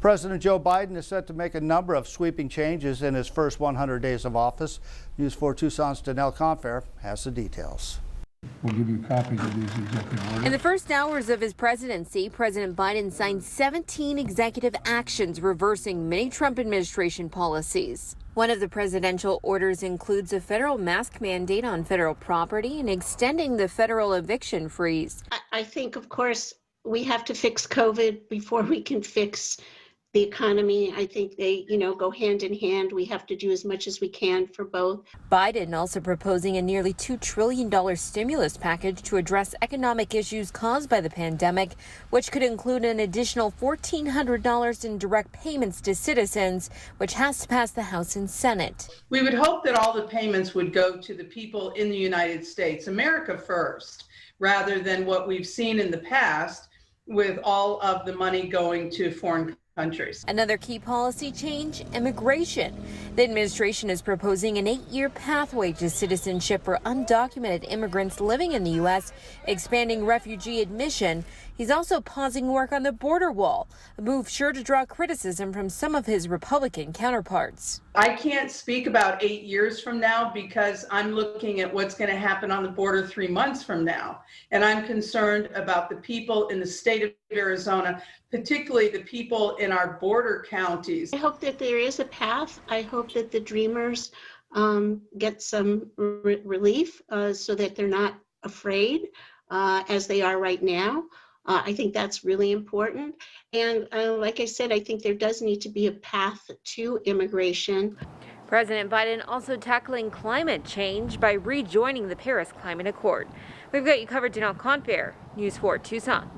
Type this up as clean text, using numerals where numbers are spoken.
President Joe Biden is set to make a number of sweeping changes in his first 100 days of office. News 4 Tucson's Danelle Confair has the details. We'll give you copies of these executive orders. In the first hours of his presidency, President Biden signed 17 executive actions reversing many Trump administration policies. One of the presidential orders includes a federal mask mandate on federal property and extending the federal eviction freeze. I think, of course, we have to fix COVID before we can fix the economy. I think they, go hand in hand. We have to do as much as we can for both. Biden also proposing a nearly $2 trillion stimulus package to address economic issues caused by the pandemic, which could include an additional $1,400 in direct payments to citizens, which has to pass the House and Senate. We would hope that all the payments would go to the people in the United States, America first, rather than what we've seen in the past with all of the money going to foreign countries. Another key policy change, immigration. The administration is proposing an 8-year pathway to citizenship for undocumented immigrants living in the U.S., expanding refugee admission. He's also pausing work on the border wall, a move sure to draw criticism from some of his Republican counterparts. I can't speak about 8 years from now because I'm looking at what's going to happen on the border 3 months from now. And I'm concerned about the people in the state of Arizona, particularly the people in our border counties. I hope that there is a path. I hope that the Dreamers get some relief so that they're not afraid as they are right now. I think that's really important. And like I said, I think there does need to be a path to immigration. President Biden also tackling climate change by rejoining the Paris Climate Accord. We've got you covered, Danelle Confair, News 4 Tucson.